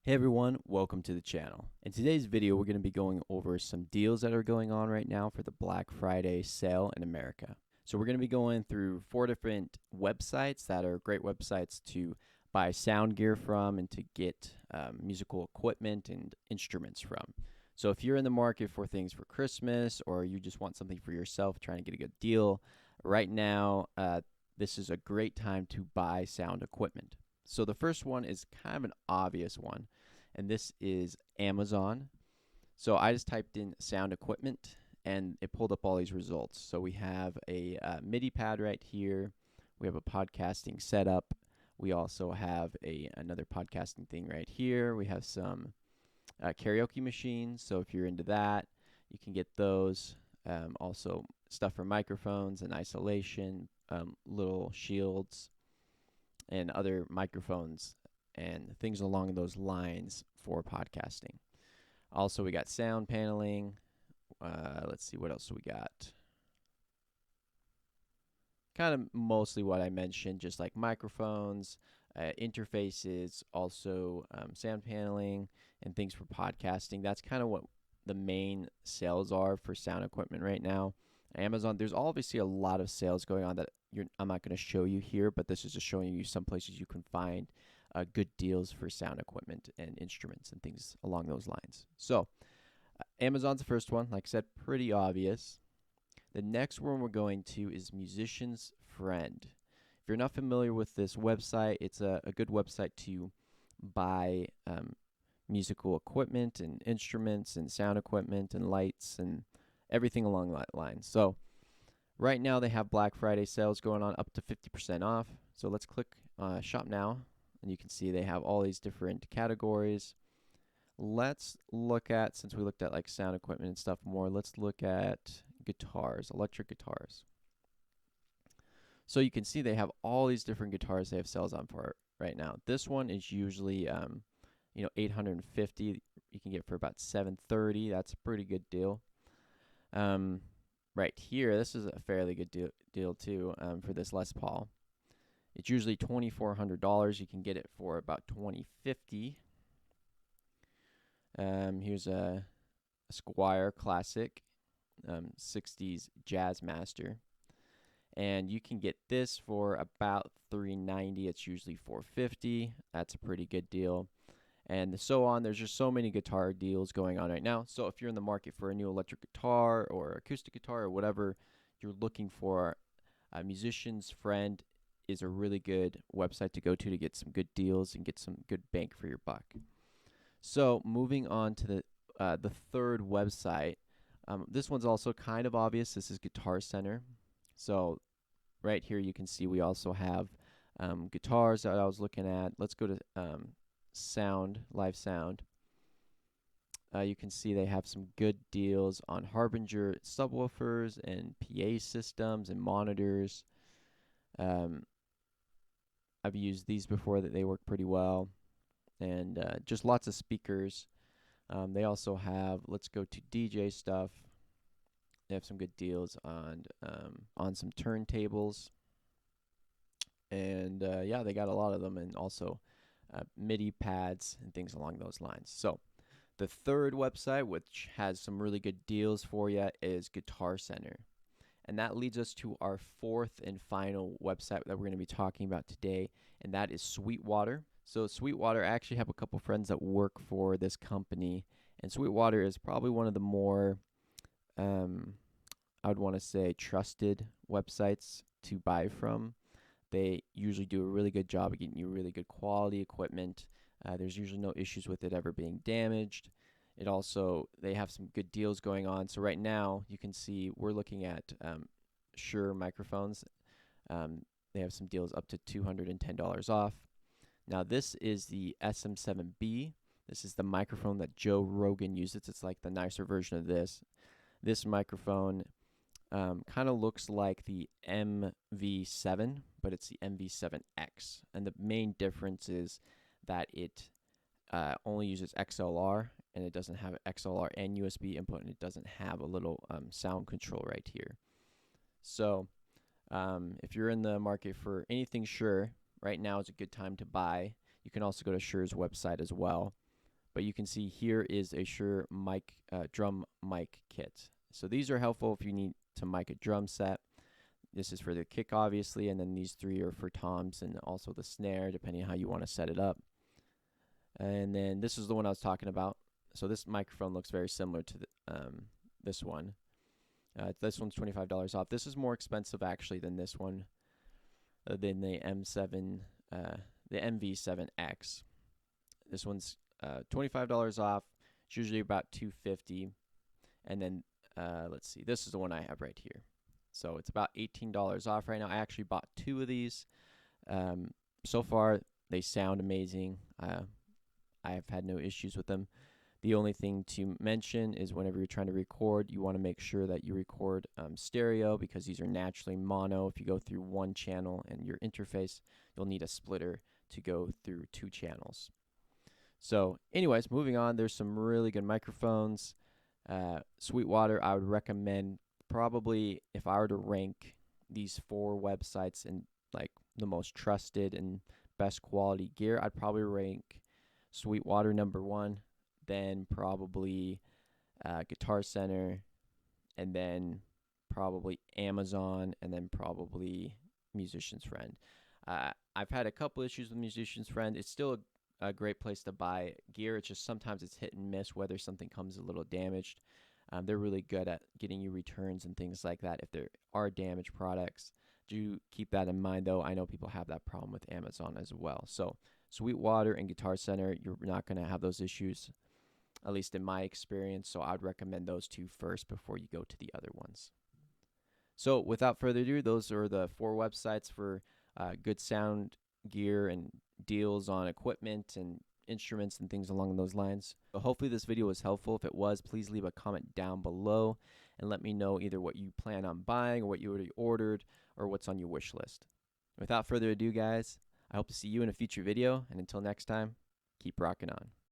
Hey everyone, welcome to the channel. In today's video, we're going to be going over some deals that are going on right now for the Black Friday sale in America. So we're going to be going through 4 different websites that are great websites to buy sound gear from and to get musical equipment and instruments from. So if you're in the market for things for Christmas or you just want something for yourself, trying to get a good deal, right now this is a great time to buy sound equipment. So the first one is kind of an obvious one, and this is Amazon. So I just typed in sound equipment, and it pulled up all these results. So we have a MIDI pad right here. We have a podcasting setup. We also have another podcasting thing right here. We have some karaoke machines. So if you're into that, you can get those. Also stuff for microphones and isolation, little shields, and other microphones and things along those lines for podcasting. Also, we got sound paneling. Let's see what else we got. Kind of mostly what I mentioned, just like microphones, interfaces, also sound paneling, and things for podcasting. That's kind of what the main sales are for sound equipment right now. Amazon, there's obviously a lot of sales going on that I'm not going to show you here, but this is just showing you some places you can find good deals for sound equipment and instruments and things along those lines. So, Amazon's the first one. Like I said, pretty obvious. The next one we're going to is Musician's Friend. If you're not familiar with this website, it's a good website to buy musical equipment and instruments and sound equipment and lights and everything along that line. So right now they have Black Friday sales going on up to 50% off. So let's click shop now, and you can see they have all these different categories. Let's look at, since we looked at like sound equipment and stuff more, let's look at guitars, electric guitars. So you can see they have all these different guitars they have sales on for right now. This one is usually $850. You can get for about $730. That's a pretty good deal. Right here, this is a fairly good deal too, for this Les Paul. It's usually $2,400. You can get it for about $2,050. Here's a Squier Classic 60s Jazz Master, and you can get this for about $390. It's usually $450. That's a pretty good deal, and so on. There's just so many guitar deals going on right now. So if you're in the market for a new electric guitar or acoustic guitar or whatever you're looking for, a Musician's Friend is a really good website to go to get some good deals and get some good bang for your buck. So moving on to the third website. This one's also kind of obvious. This is Guitar Center. So right here you can see we also have guitars that I was looking at. Let's go to sound, live sound. You can see they have some good deals on Harbinger subwoofers and PA systems and monitors. I've used these before, that they work pretty well, and just lots of speakers. They also have, let's go to DJ stuff. They have some good deals on some turntables, and yeah, they got a lot of them, and also MIDI pads and things along those lines. So the third website, which has some really good deals for you, is Guitar Center. And that leads us to our fourth and final website that we're going to be talking about today, and that is Sweetwater. So Sweetwater, I actually have a couple friends that work for this company, and Sweetwater is probably one of the more, I would want to say, trusted websites to buy from. They usually do a really good job of getting you really good quality equipment. There's usually no issues with it ever being damaged. It also, they have some good deals going on. So right now, you can see we're looking at Shure microphones. They have some deals up to $210 off. Now this is the SM7B. This is the microphone that Joe Rogan uses. It's like the nicer version of this. This microphone kind of looks like the MV7, but it's the MV7X. And the main difference is that it only uses XLR, and it doesn't have XLR and USB input, and it doesn't have a little sound control right here. So if you're in the market for anything Shure, right now is a good time to buy. You can also go to Shure's website as well. But you can see here is a Shure mic, drum mic kit. So these are helpful if you need to mic a drum set. This is for the kick, obviously, and then these 3 are for toms and also the snare, depending on how you want to set it up. And then this is the one I was talking about. So this microphone looks very similar to this one. This one's $25 off. This is more expensive actually than this one, than the M7, the MV7X. This one's $25 off. It's usually about $250. And then let's see, this is the one I have right here. So it's about $18 off right now. I actually bought 2 of these. So far, they sound amazing. I have had no issues with them. The only thing to mention is whenever you're trying to record, you want to make sure that you record stereo, because these are naturally mono. If you go through one channel and your interface, you'll need a splitter to go through 2 channels. So anyways, moving on, there's some really good microphones. Sweetwater, I would recommend, probably if I were to rank these 4 websites and like the most trusted and best quality gear, I'd probably rank Sweetwater number 1, then probably Guitar Center, and then probably Amazon, and then probably Musician's Friend. I've had a couple issues with Musician's Friend. It's still a great place to buy gear. It's just sometimes it's hit and miss whether something comes a little damaged. They're really good at getting you returns and things like that if there are damaged products. Do keep that in mind, though. I know people have that problem with Amazon as well. So Sweetwater and Guitar Center, you're not going to have those issues, at least in my experience. So I'd recommend those 2 first before you go to the other ones. So without further ado, those are the 4 websites for good sound gear and deals on equipment and instruments and things along those lines. So hopefully this video was helpful. If it was, please leave a comment down below and let me know either what you plan on buying or what you already ordered or what's on your wish list. Without further ado, guys, I hope to see you in a future video, and until next time, keep rocking on.